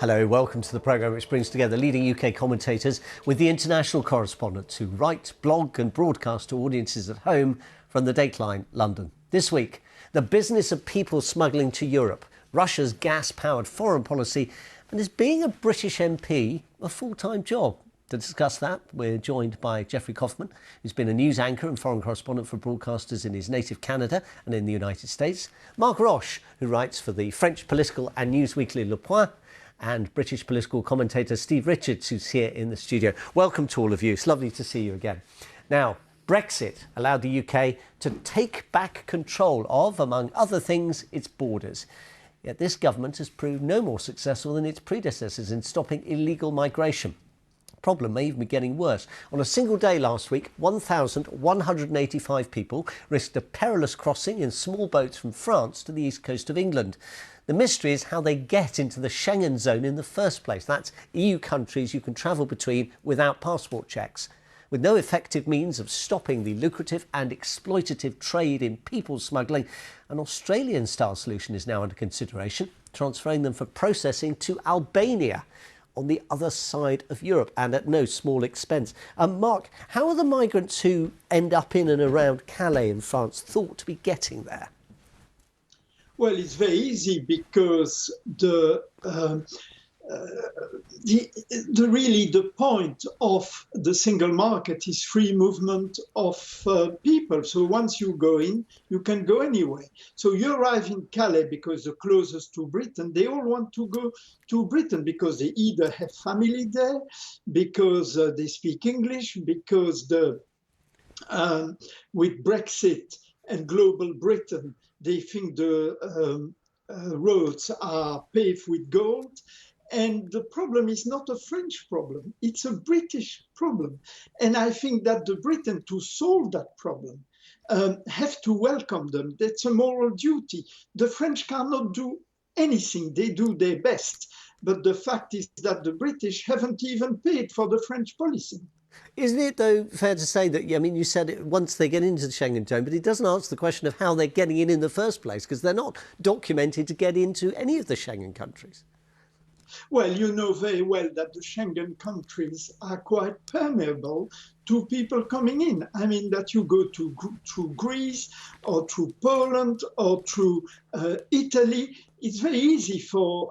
Hello, welcome to the programme which brings together leading UK commentators with the international correspondents who write, blog and broadcast to audiences at home from the Dateline London. This week, the business of people smuggling to Europe, Russia's gas-powered foreign policy, and is being a British MP a full-time job? To discuss that, we're joined by Geoffrey Kaufman, who's been a news anchor and foreign correspondent for broadcasters in his native Canada and in the United States, Mark Roche, who writes for the French political and news weekly Le Point, and British political commentator Steve Richards, who's here in the studio. Welcome to all of you. It's lovely to see you again. Now, Brexit allowed the UK to take back control of, among other things, its borders. Yet this government has proved no more successful than its predecessors in stopping illegal migration. Problem may even be getting worse. On a single day last week, 1,185 people risked a perilous crossing in small boats from France to the east coast of England. The mystery is how they get into the Schengen zone in the first place. That's EU countries you can travel between without passport checks. With no effective means of stopping the lucrative and exploitative trade in people smuggling, an Australian-style solution is now under consideration, transferring them for processing to Albania, on the other side of Europe, and at no small expense. Mark, how are the migrants who end up in and around Calais in France thought to be getting there? Well, it's very easy because really the point of the single market is free movement of people. So once you go in, you can go anywhere. So you arrive in Calais because the closest to Britain, they all want to go to Britain because they either have family there, because they speak English, because with Brexit and global Britain, they think the roads are paved with gold. And the problem is not a French problem, it's a British problem. And I think that the Britain, to solve that problem, have to welcome them. That's a moral duty. The French cannot do anything, they do their best. But the fact is that the British haven't even paid for the French policy. Isn't it, though, fair to say that, I mean, you said it once they get into the Schengen zone, but it doesn't answer the question of how they're getting in the first place, because they're not documented to get into any of the Schengen countries. Well, you know very well that the Schengen countries are quite permeable to people coming in. I mean, that you go through Greece or through Poland or through Italy, it's very easy for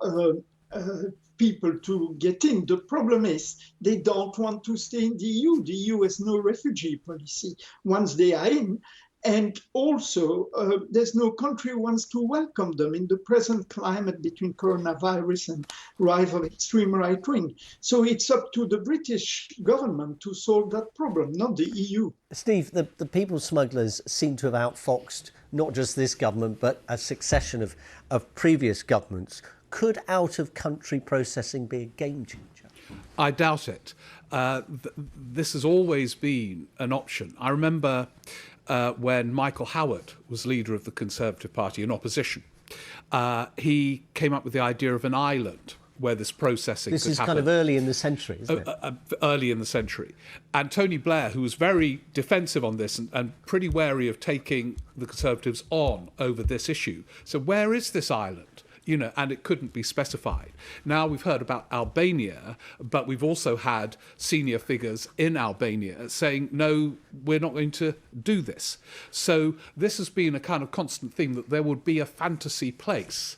people to get in. The problem is they don't want to stay in the EU. The EU has no refugee policy once they are in. And also, there's no country who wants to welcome them in the present climate between coronavirus and rival extreme right wing. So it's up to the British government to solve that problem, not the EU. Steve, the people smugglers seem to have outfoxed not just this government, but a succession of previous governments. Could out-of-country processing be a game changer? I doubt it. This has always been an option. I remember when Michael Howard was leader of the Conservative Party in opposition, he came up with the idea of an island where this processing could happen. This is kind of early in the century, isn't it? Early in the century. And Tony Blair, who was very defensive on this and pretty wary of taking the Conservatives on over this issue. So where is this island? You know, and it couldn't be specified. Now we've heard about Albania, but we've also had senior figures in Albania saying, no, we're not going to do this. So this has been a kind of constant theme that there would be a fantasy place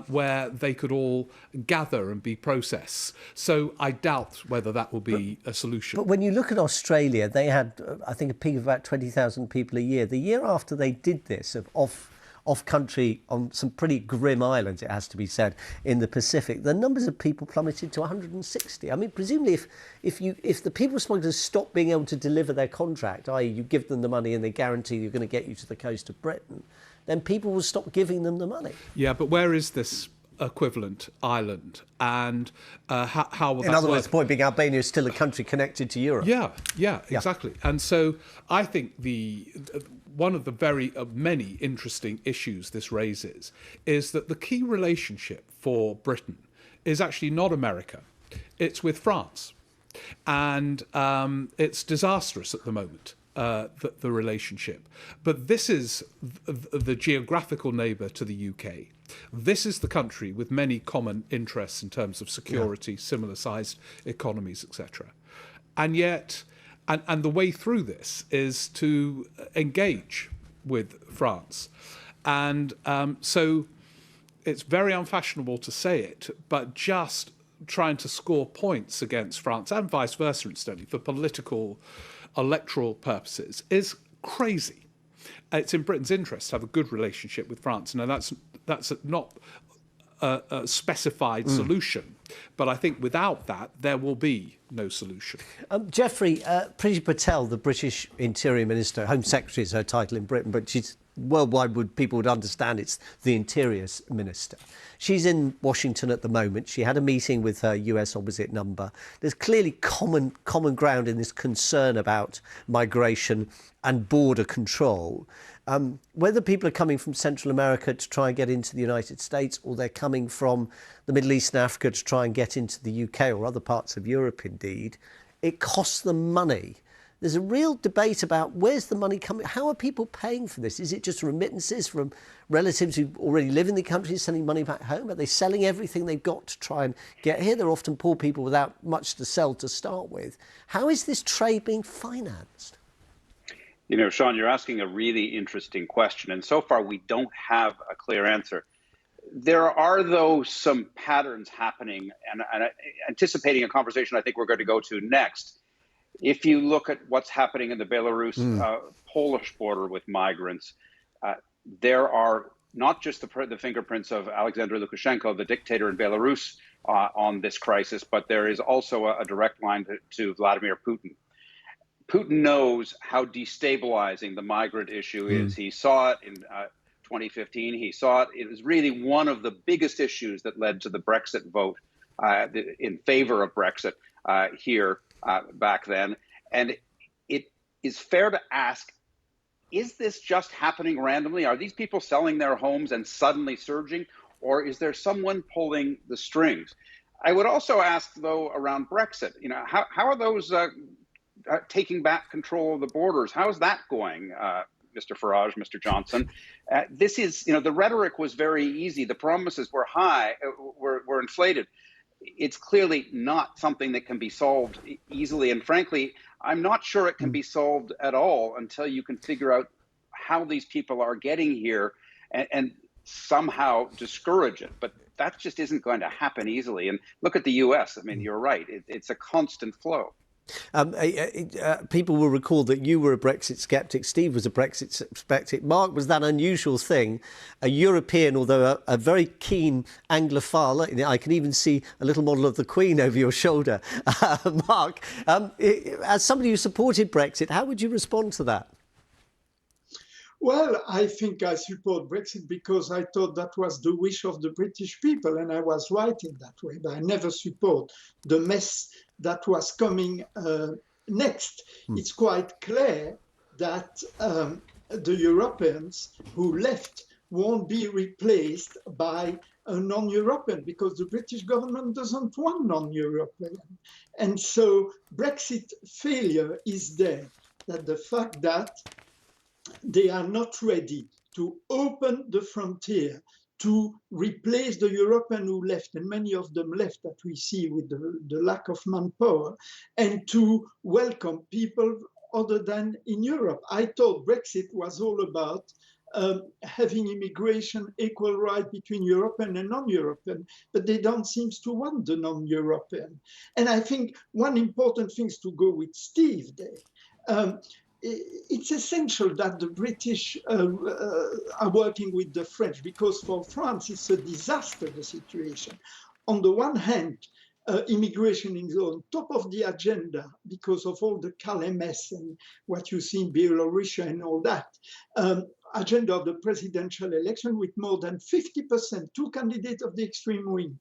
where they could all gather and be processed. So I doubt whether that will be a solution. But when you look at Australia, they had, I think, a peak of about 20,000 people a year. The year after they did this, off-country on some pretty grim islands, it has to be said, in the Pacific, the numbers of people plummeted to 160. I mean, presumably, if the people smugglers stop being able to deliver their contract, i.e. you give them the money and they guarantee you're going to get you to the coast of Britain, then people will stop giving them the money. Yeah, but where is this equivalent island, and how will that work? In other words, the point being Albania is still a country connected to Europe. Yeah, exactly. And so I think one of the many interesting issues this raises is that the key relationship for Britain is actually not America, it's with France. And it's disastrous at the moment. the relationship. But this is the geographical neighbour to the UK. This is the country with many common interests in terms of security, similar-sized economies, etc. And yet, and the way through this is to engage with France. And so it's very unfashionable to say it, but just trying to score points against France, and vice versa, incidentally, for political, electoral purposes, is crazy. It's in Britain's interest to have a good relationship with France. Now, that's not a specified solution, but I think without that, there will be no solution. Geoffrey, Priti Patel, the British Interior Minister, Home Secretary is her title in Britain, but she's worldwide, people would understand it's the Interior Minister. She's in Washington at the moment. She had a meeting with her US opposite number. There's clearly common ground in this concern about migration and border control. Whether people are coming from Central America to try and get into the United States, or they're coming from the Middle East and Africa to try and get into the UK or other parts of Europe, indeed, it costs them money. There's a real debate about where's the money coming. How are people paying for this? Is it just remittances from relatives who already live in the country sending money back home? Are they selling everything they've got to try and get here? They're often poor people without much to sell to start with. How is this trade being financed? You know, Sean, you're asking a really interesting question, and so far we don't have a clear answer. There are, though, some patterns happening, and anticipating a conversation I think we're going to go to next. If you look at what's happening in the Belarus-Polish border with migrants, there are not just the fingerprints of Alexander Lukashenko, the dictator in Belarus, on this crisis, but there is also a direct line to Vladimir Putin. Putin knows how destabilizing the migrant issue is. He saw it in 2015. He saw it. It was really one of the biggest issues that led to the Brexit vote in favor of Brexit here back then. And it is fair to ask, is this just happening randomly? Are these people selling their homes and suddenly surging? Or is there someone pulling the strings? I would also ask, though, around Brexit, you know, how are those taking back control of the borders? How is that going, Mr. Farage, Mr. Johnson? This is, you know, the rhetoric was very easy. The promises were high, were inflated. It's clearly not something that can be solved easily. And frankly, I'm not sure it can be solved at all until you can figure out how these people are getting here and somehow discourage it. But that just isn't going to happen easily. And look at the US. I mean, you're right. It's a constant flow. People will recall that you were a Brexit skeptic. Steve was a Brexit skeptic. Mark was that unusual thing, a European, although a very keen Anglophile. I can even see a little model of the Queen over your shoulder. Mark, as somebody who supported Brexit, how would you respond to that? Well, I think I support Brexit because I thought that was the wish of the British people, and I was right in that way. But I never support the mess that was coming next. It's quite clear that the Europeans who left won't be replaced by a non-European, because the British government doesn't want non-European. And so Brexit failure is there, that the fact that they are not ready to open the frontier to replace the European who left, and many of them left that we see with the lack of manpower, and to welcome people other than in Europe. I thought Brexit was all about having immigration equal right between European and non-European, but they don't seem to want the non-European. And I think one important thing is to go with Steve there. It's essential that the British are working with the French, because for France it's a disaster, the situation. On the one hand, immigration is on top of the agenda because of all the Calais mess and what you see in Belarus and all that. Agenda of the presidential election with more than 50%, two candidates of the extreme wing,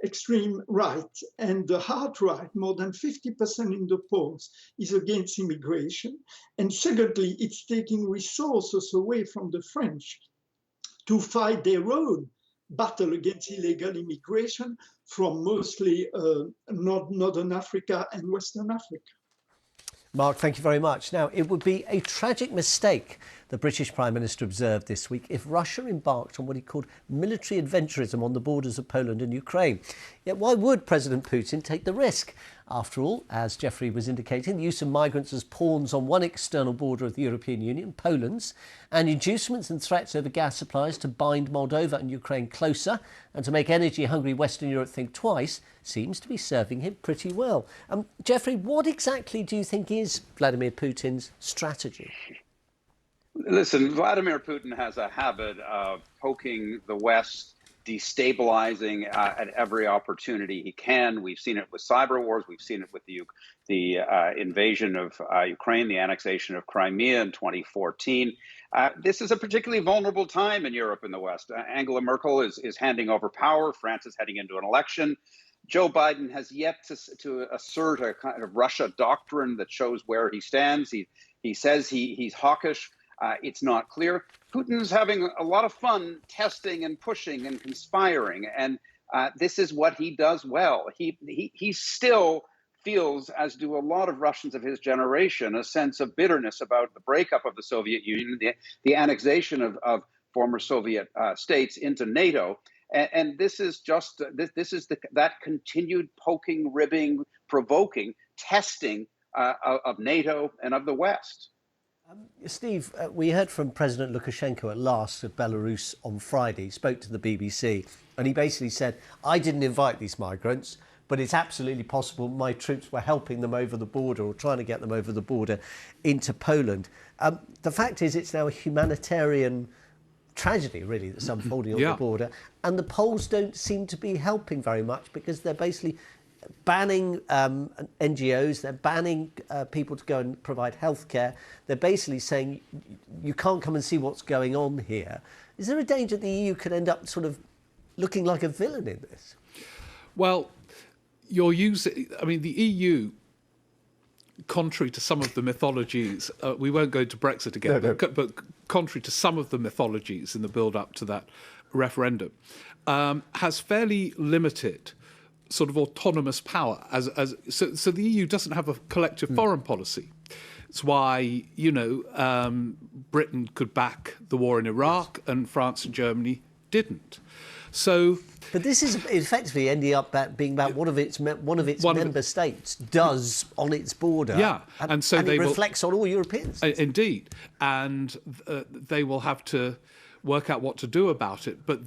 extreme right and the hard right, more than 50% in the polls, is against immigration. And secondly, it's taking resources away from the French to fight their own battle against illegal immigration from mostly Northern Africa and Western Africa. Mark, thank you very much. Now, it would be a tragic mistake, the British Prime Minister observed this week, if Russia embarked on what he called military adventurism on the borders of Poland and Ukraine. Yet why would President Putin take the risk? After all, as Geoffrey was indicating, the use of migrants as pawns on one external border of the European Union, Poland's, and inducements and threats over gas supplies to bind Moldova and Ukraine closer and to make energy-hungry Western Europe think twice seems to be serving him pretty well. Geoffrey, what exactly do you think is Vladimir Putin's strategy? Listen, Vladimir Putin has a habit of poking the West, destabilizing at every opportunity he can. We've seen it with cyber wars. We've seen it with the invasion of Ukraine, the annexation of Crimea in 2014. This is a particularly vulnerable time in Europe and the West. Angela Merkel is handing over power. France is heading into an election. Joe Biden has yet to assert a kind of Russia doctrine that shows where he stands. He says he's hawkish. It's not clear. Putin's having a lot of fun testing and pushing and conspiring, and this is what he does well. He still feels, as do a lot of Russians of his generation, a sense of bitterness about the breakup of the Soviet Union, the annexation of former Soviet states into NATO, and this is just that continued poking, ribbing, provoking, testing of NATO and of the West. Steve, we heard from President Lukashenko at last of Belarus on Friday. He spoke to the BBC and he basically said, I didn't invite these migrants, but it's absolutely possible my troops were helping them over the border or trying to get them over the border into Poland. The fact is it's now a humanitarian tragedy, really, that's unfolding on the border. And the Poles don't seem to be helping very much because they're basically banning NGOs, they're banning people to go and provide healthcare. They're basically saying you can't come and see what's going on here. Is there a danger the EU could end up sort of looking like a villain in this? Well, the EU, contrary to some of the mythologies, we won't go into Brexit again, but contrary to some of the mythologies in the build-up to that referendum, has fairly limited sort of autonomous power. So the EU doesn't have a collective foreign policy. It's why, Britain could back the war in Iraq and France and Germany didn't. So, but this is effectively ending up being about one of its member states does on its border. Yeah, and so it reflects on all Europeans. Indeed, and they will have to work out what to do about it. But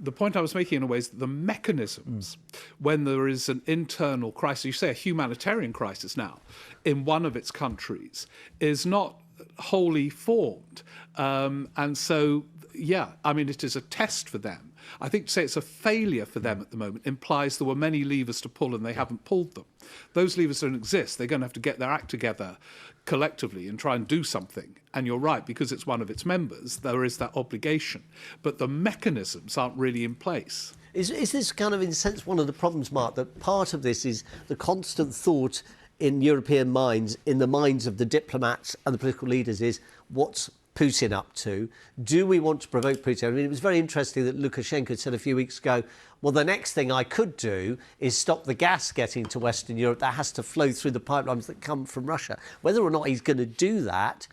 the point I was making in a way is that the mechanisms, when there is an internal crisis, you say a humanitarian crisis now, in one of its countries, is not wholly formed. And so, it is a test for them. I think to say it's a failure for them at the moment implies there were many levers to pull and they haven't pulled them. Those levers don't exist. They're going to have to get their act together collectively and try and do something. And you're right, because it's one of its members, there is that obligation. But the mechanisms aren't really in place. Is this kind of, in a sense, one of the problems, Mark, that part of this is the constant thought in European minds, in the minds of the diplomats and the political leaders, is what's Putin up to? Do we want to provoke Putin? I mean, it was very interesting that Lukashenko said a few weeks ago, well, the next thing I could do is stop the gas getting to Western Europe that has to flow through the pipelines that come from Russia. Whether or not he's going to do that,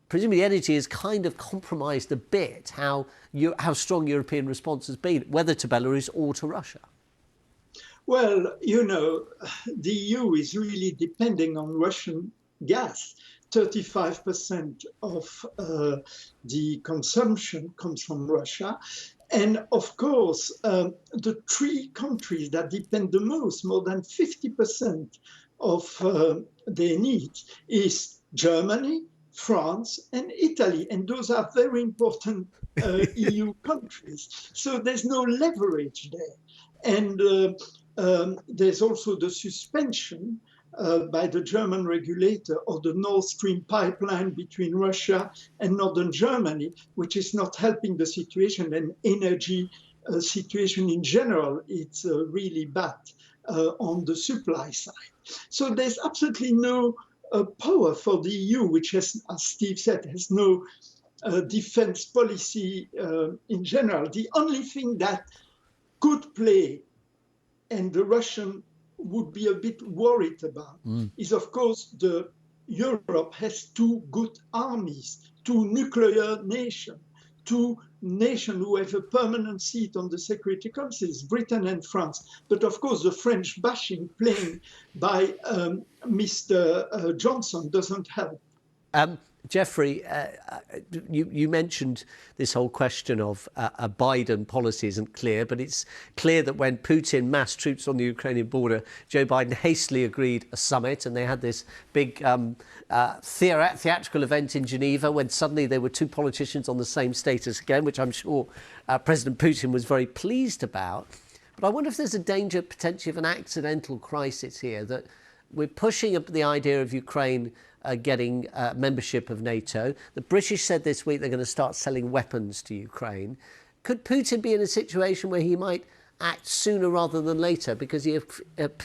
presumably energy has kind of compromised a bit how strong European response has been, whether to Belarus or to Russia. Well, the EU is really depending on Russian gas. 35% of the consumption comes from Russia. And of course, the three countries that depend the most, more than 50% of their needs, is Germany, France, and Italy. And those are very important EU countries. So there's no leverage there. And there's also the suspension by the German regulator of the Nord Stream pipeline between Russia and northern Germany, which is not helping the situation and energy situation in general. It's really bad on the supply side. So there's absolutely no power for the EU, which has, as Steve said, has no defense policy in general. The only thing that could play, and the Russian would be a bit worried about, is of course the Europe has two good armies, two nuclear nations, two nations who have a permanent seat on the Security Council, Britain and France. But of course, the French bashing playing by Mr. Johnson doesn't help. Geoffrey, you mentioned this whole question of a Biden policy isn't clear, but it's clear that when Putin massed troops on the Ukrainian border, Joe Biden hastily agreed a summit, and they had this big theatrical event in Geneva when suddenly there were two politicians on the same status again, which I'm sure President Putin was very pleased about. But I wonder if there's a danger potentially of an accidental crisis here, that we're pushing up the idea of Ukraine getting membership of NATO. The British said this week they're going to start selling weapons to Ukraine. Could Putin be in a situation where he might act sooner rather than later because he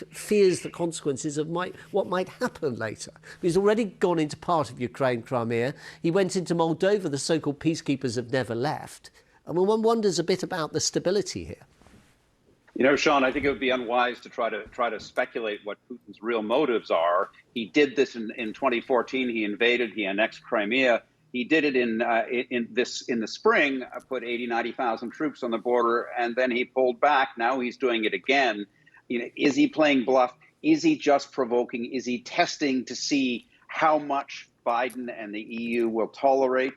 fears the consequences of what might happen later? He's already gone into part of Ukraine, Crimea. He went into Moldova. The so-called peacekeepers have never left. I mean, one wonders a bit about the stability here. You know, Sean, I think it would be unwise to try to speculate what Putin's real motives are. He did this in 2014. He invaded. He annexed Crimea. He did it in the spring. Put 90,000 troops on the border, and then he pulled back. Now he's doing it again. You know, is he playing bluff? Is he just provoking? Is he testing to see how much Biden and the EU will tolerate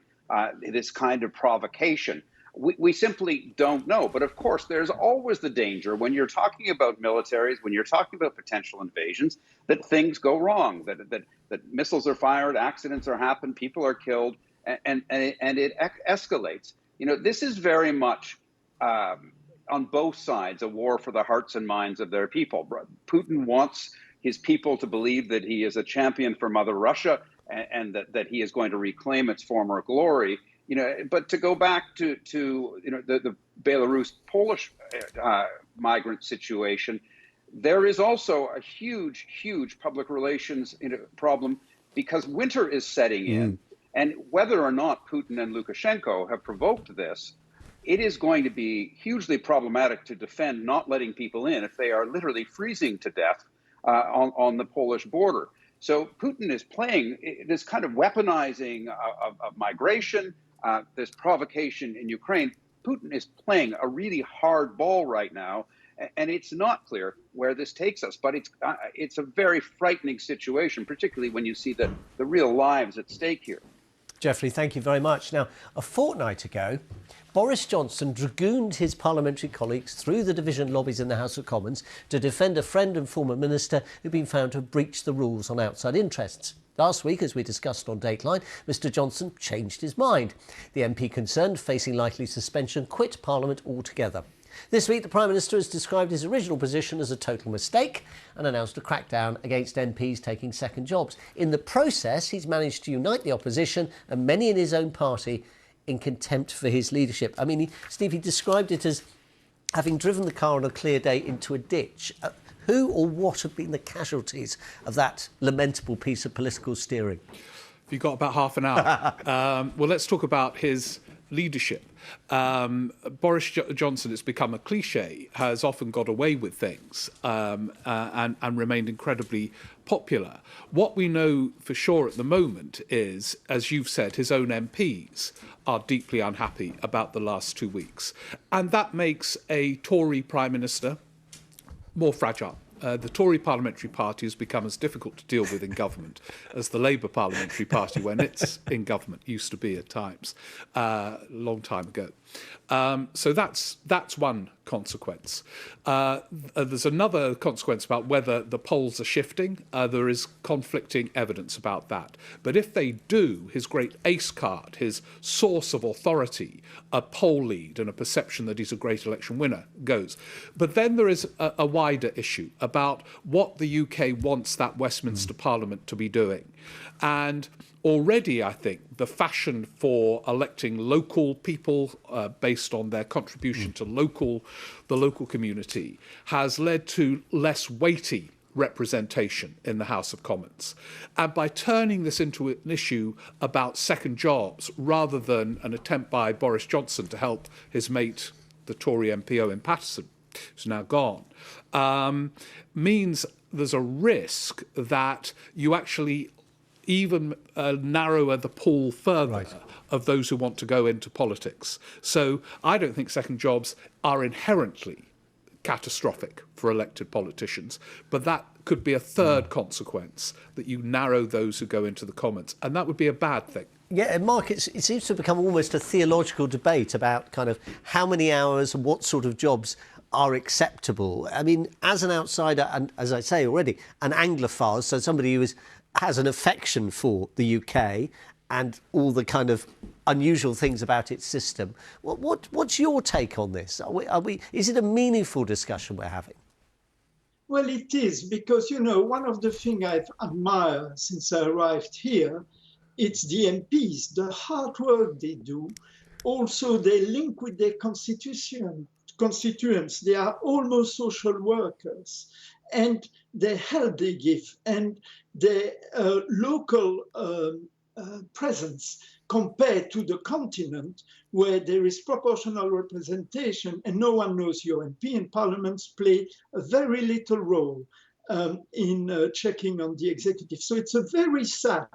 this kind of provocation? We simply don't know. But of course, there's always the danger when you're talking about militaries, when you're talking about potential invasions, that things go wrong, that missiles are fired, accidents are happen, people are killed, and it escalates. You know, this is very much on both sides a war for the hearts and minds of their people. Putin wants his people to believe that he is a champion for Mother Russia and that he is going to reclaim its former glory. You know, but to go back to you know the Belarus Polish migrant situation, there is also a huge public relations problem because winter is setting in, and whether or not Putin and Lukashenko have provoked this, it is going to be hugely problematic to defend not letting people in if they are literally freezing to death on the Polish border. So Putin is playing this kind of weaponizing of migration. This provocation in Ukraine. Putin is playing a really hard ball right now, and it's not clear where this takes us. But it's a very frightening situation, particularly when you see the real lives at stake here. Geoffrey, thank you very much. Now, a fortnight ago, Boris Johnson dragooned his parliamentary colleagues through the division lobbies in the House of Commons to defend a friend and former minister who'd been found to have breached the rules on outside interests. Last week, as we discussed on Dateline, Mr Johnson changed his mind. The MP concerned, facing likely suspension, quit Parliament altogether. This week, the Prime Minister has described his original position as a total mistake and announced a crackdown against MPs taking second jobs. In the process, he's managed to unite the opposition and many in his own party in contempt for his leadership. I mean, Steve, he described it as having driven the car on a clear day into a ditch. Who or what have been the casualties of that lamentable piece of political steering? You've got about half an hour. Well, let's talk about his leadership. Boris Johnson, it's become a cliche, has often got away with things and remained incredibly popular. What we know for sure at the moment is, as you've said, his own MPs are deeply unhappy about the last 2 weeks. And that makes a Tory Prime Minister more fragile. The Tory Parliamentary Party has become as difficult to deal with in government as the Labour Parliamentary Party, when it's in government, used to be at times, a long time ago. So that's one consequence. There's another consequence about whether the polls are shifting. There is conflicting evidence about that. But if they do, his great ace card, his source of authority, a poll lead and a perception that he's a great election winner, goes. But then there is a wider issue about what the UK wants that Westminster Parliament to be doing. And already, I think, the fashion for electing local people based on their contribution to the local community has led to less weighty representation in the House of Commons. And by turning this into an issue about second jobs rather than an attempt by Boris Johnson to help his mate, the Tory MP Owen Paterson, who's now gone, means there's a risk that you actually even narrower the pool further of those who want to go into politics. So I don't think second jobs are inherently catastrophic for elected politicians, but that could be a third consequence, that you narrow those who go into the Commons, and that would be a bad thing. Yeah, and Mark, it seems to become almost a theological debate about kind of how many hours and what sort of jobs are acceptable. I mean, as an outsider, and as I say already, an Anglophile, so somebody who has an affection for the UK and all the kind of unusual things about its system, what's your take on this? Is it a meaningful discussion we're having? Well, it is, because, one of the things I've admired since I arrived here, it's the MPs, the hard work they do. Also, they link with their constituents. They are almost social workers, and the help they give and their local presence compared to the continent, where there is proportional representation and no one knows your MP, and parliaments play a very little role in checking on the executive. So it's a very sad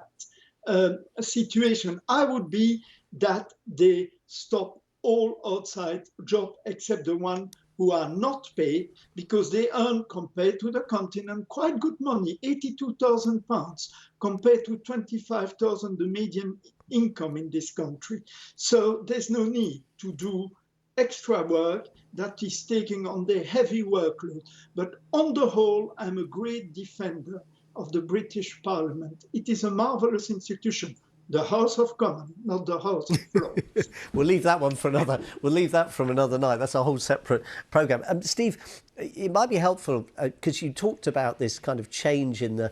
situation. I would be that they stop all outside jobs except the one who are not paid, because they earn, compared to the continent, quite good money, £82,000 compared to 25,000, the median income in this country. So there's no need to do extra work that is taking on their heavy workload. But on the whole, I'm a great defender of the British Parliament. It is a marvelous institution. The House of Commons, not the House of Lords. We'll leave that one for another. We'll leave that from another night. That's a whole separate programme. Steve, it might be helpful because you talked about this kind of change in the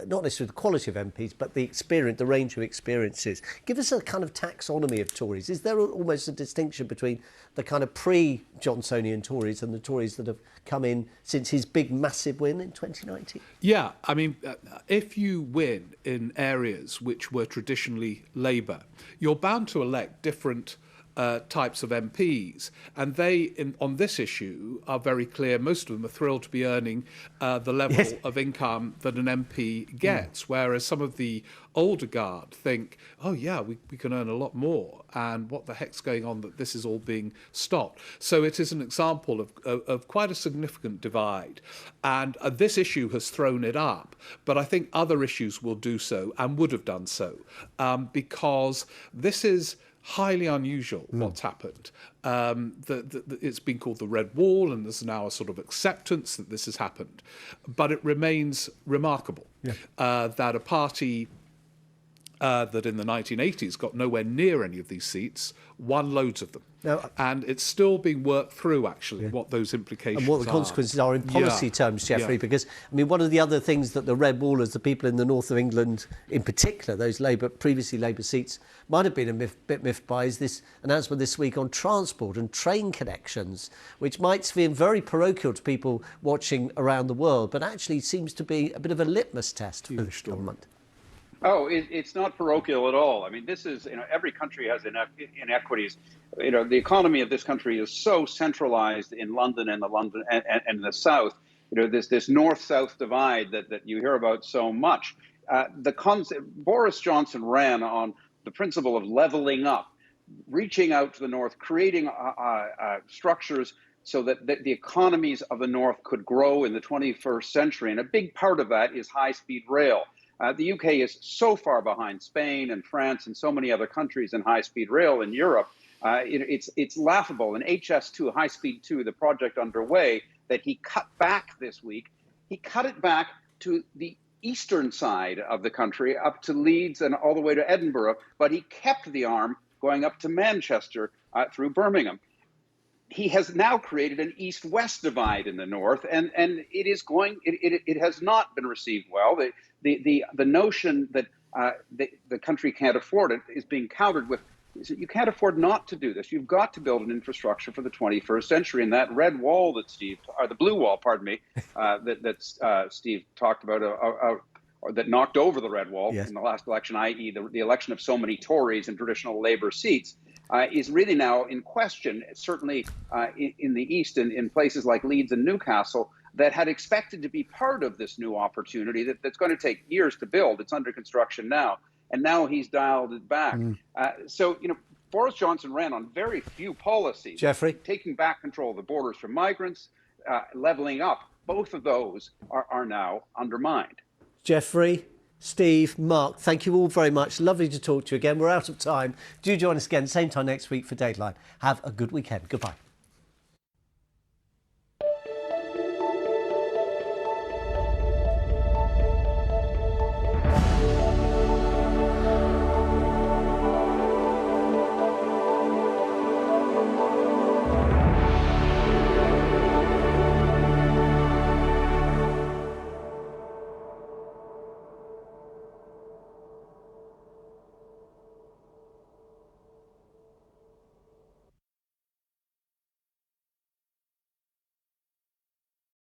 not necessarily the quality of MPs, but the experience, the range of experiences. Give us a kind of taxonomy of Tories. Is there almost a distinction between the kind of pre-Johnsonian Tories and the Tories that have come in since his big, massive win in 2019? Yeah, I mean, if you win in areas which were traditionally Labour, you're bound to elect different types of MPs, and they, on this issue, are very clear. Most of them are thrilled to be earning the level of income that an MP gets, whereas some of the older guard think, oh yeah, we can earn a lot more, and what the heck's going on that this is all being stopped? So it is an example of quite a significant divide, and this issue has thrown it up, but I think other issues will do so and would have done so, because this is highly unusual what's happened. It's been called the Red Wall, and there's now a sort of acceptance that this has happened. But it remains remarkable that a party that in the 1980s got nowhere near any of these seats won loads of them. Now, and it's still being worked through, actually, what those implications are. And what the consequences are in policy terms, Geoffrey, because, I mean, one of the other things that the Red Wallers, the people in the north of England, in particular, those previously Labour seats, might have been a bit miffed by is this announcement this week on transport and train connections, which might seem very parochial to people watching around the world, but actually seems to be a bit of a litmus test for the government. Oh, it's not parochial at all. I mean, this is, every country has inequities. The economy of this country is so centralized in London and the South. This north-south divide that you hear about so much. Boris Johnson ran on the principle of leveling up, reaching out to the north, creating structures so that the economies of the north could grow in the 21st century. And a big part of that is high-speed rail. The UK is so far behind Spain and France and so many other countries in high-speed rail in Europe. It's laughable. And HS2, High Speed 2, the project underway that he cut back this week, he cut it back to the eastern side of the country, up to Leeds and all the way to Edinburgh, but he kept the arm going up to Manchester through Birmingham. He has now created an east-west divide in the north, and it has not been received well. The notion that the country can't afford it is being countered with, you can't afford not to do this. You've got to build an infrastructure for the 21st century, and that red wall that the blue wall, pardon me, that Steve talked about, or that knocked over the red wall in the last election, i.e. the election of so many Tories in traditional Labour seats, is really now in question, certainly in the East, in places like Leeds and Newcastle. that had expected to be part of this new opportunity that's going to take years to build. It's under construction now. And now he's dialed it back. So, Boris Johnson ran on very few policies. Jeffrey? Taking back control of the borders from migrants, levelling up. Both of those are now undermined. Jeffrey, Steve, Mark, thank you all very much. Lovely to talk to you again. We're out of time. Do join us again, same time next week for Dateline. Have a good weekend. Goodbye.